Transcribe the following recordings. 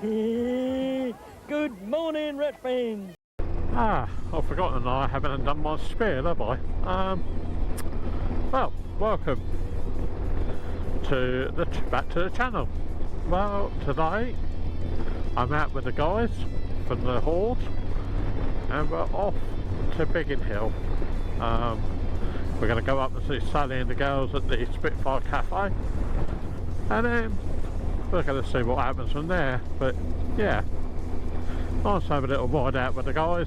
Good morning, Red Fins. I've forgotten I haven't done my spiel, have I? Well, welcome to back to the channel. Well, today I'm out with the guys from the Horde and we're off to Biggin Hill. We're going to go up and see Sally and the girls at the Spitfire Cafe, and then we're going to see what happens from there. But yeah, nice to have a little ride out with the guys.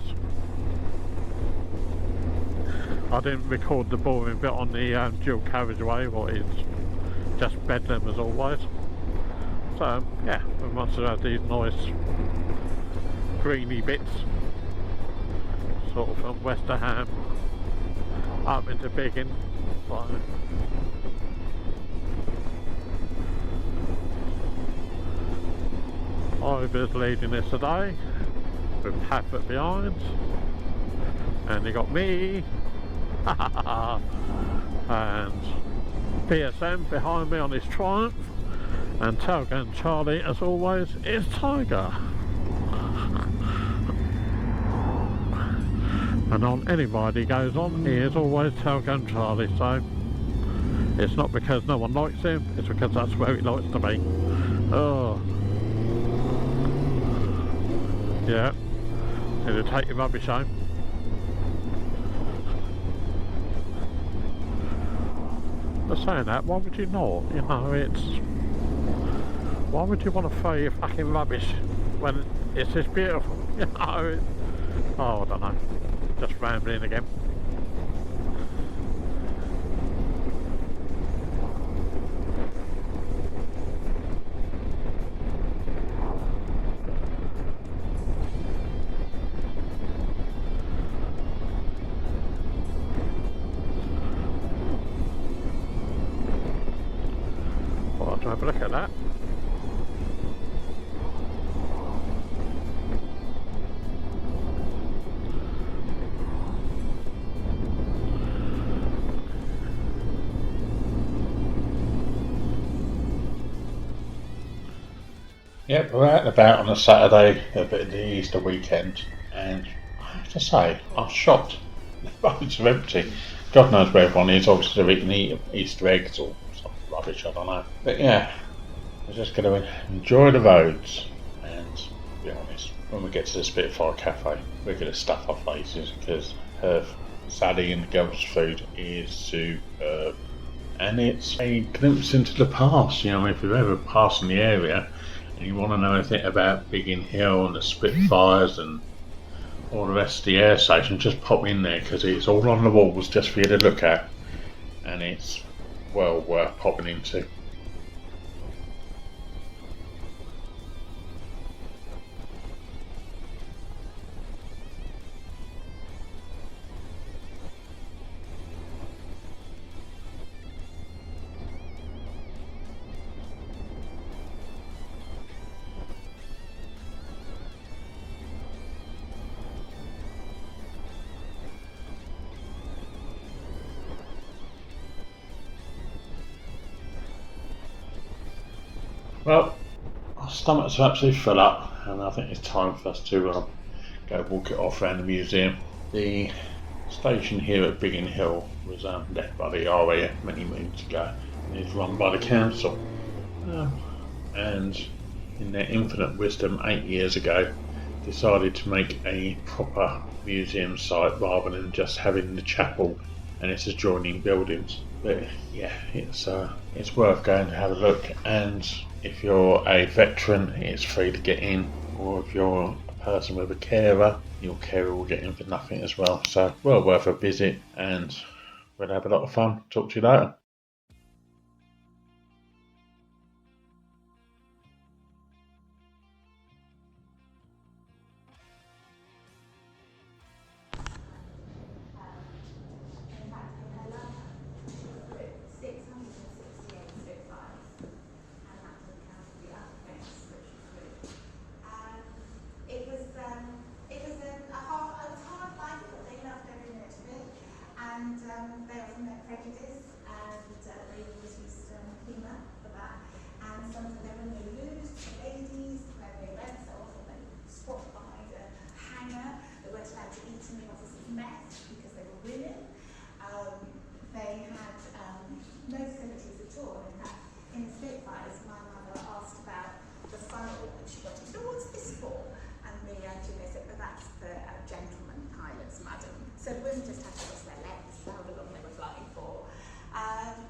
I didn't record the boring bit on the dual carriageway, what is just bedlam as always. So yeah, we must have had these nice greeny bits, sort of from Westerham up into Biggin. So Ivor's leading us today with Patrick behind, and they got me and PSM behind me on his Triumph, and Tailgun Charlie as always is Tiger. And on any ride he goes on, he is always Tailgun Charlie, so it's not because no one likes him, it's because that's where he likes to be. Oh yeah, it'll take your rubbish home. But saying that, why would you not? You know, why would you want to throw your fucking rubbish when it's this beautiful? You know, oh, I don't know. Just rambling again. Well, I'll have a look at that. Yep, we're out and about on a Saturday, a bit of the Easter weekend, and I have to say, I'm shocked. The roads are empty. God knows where everyone is, obviously they're eating Easter eggs or some rubbish, I don't know. But yeah, we're just going to enjoy the roads, and to be honest, when we get to the Spitfire Cafe, we're going to stuff our faces because Sally and the girls' food is superb. And it's a glimpse into the past, you know, if you're ever passing the area, and you want to know anything about Biggin Hill and the Spitfires and all the rest of the air station, just pop in there because it's all on the walls just for you to look at, and it's well worth popping into. Well, our stomachs are absolutely full up, and I think it's time for us to go walk it off around the museum. The station here at Biggin Hill was left by the RAF many moons ago, and is run by the council. And in their infinite wisdom, 8 years ago, decided to make a proper museum site rather than just having the chapel and its adjoining buildings. But yeah, it's worth going to have a look, and if you're a veteran, it's free to get in, or if you're a person with a carer, your carer will get in for nothing as well. So well worth a visit, and we'll have a lot of fun. Talk to you later. And they often met prejudice, and she got it. She said, what's this for? And the engineer said, well, that's for gentlemen pilots, madam. So the women just had to cross their legs, however long they were flying for.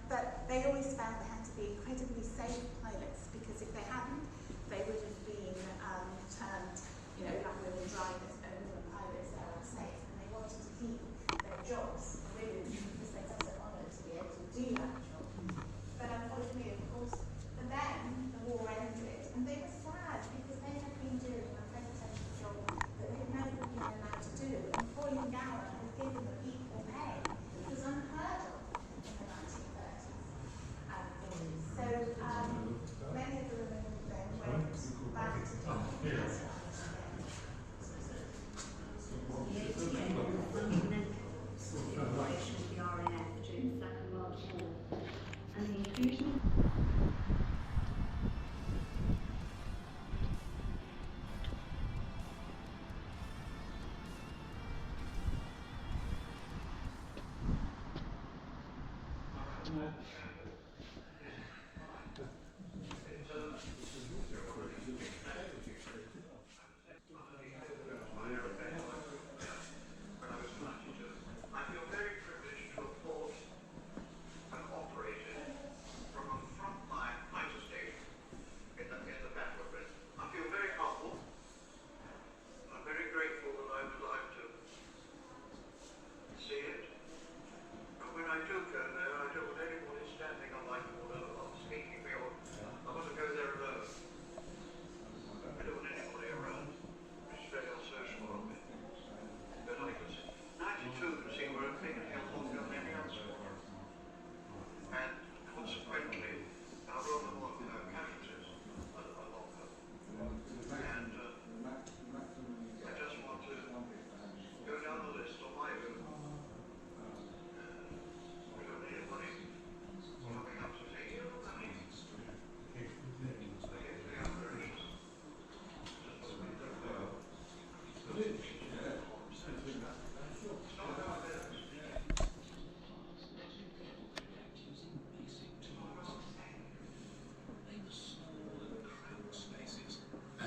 But they always found they had to be incredibly safe pilots, because if they hadn't, they would have been termed, you know, like women drivers and women pilots that are unsafe. And they wanted to keep their jobs for women, because they felt so honoured to be able to do that job. But unfortunately, of course, for them, the war ended, and they were sad because they had been doing a presidential job that they had never been allowed to do. And falling down had given them equal pay. It was unheard of in the 1930s and 40s. So many of the women then went back to the The ATA was a fundamental operation of the RAF during the Second World War, and the inclusion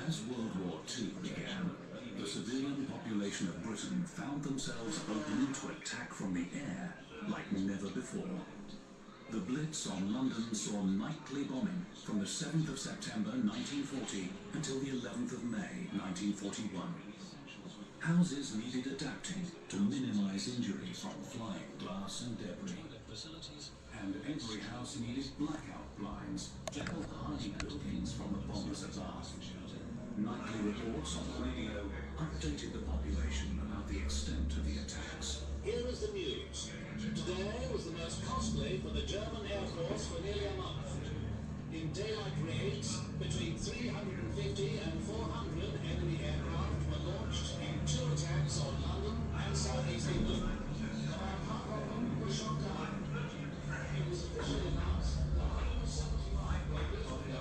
As World War II began, the civilian population of Britain found themselves open to attack from the air like never before. The Blitz on London saw nightly bombing from the 7th of September 1940 until the 11th of May 1941. Houses needed adapting to minimise injury from flying glass and debris. And every house needed blackout blinds to help hide buildings from the bombers above. Nightly reports on the radio updated the population about the extent of the attacks. Here is the news. Today was the most costly for the German Air Force for nearly a month. In daylight raids, between 350 and 400 enemy aircraft were launched in 2 attacks on London and southeast England. About half of them were shot down. It was officially announced that 175 were literally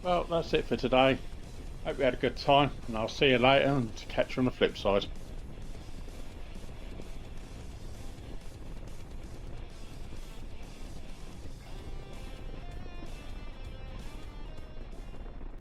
Well, that's it for today. Hope you had a good time, and I'll see you later and catch you on the flip side.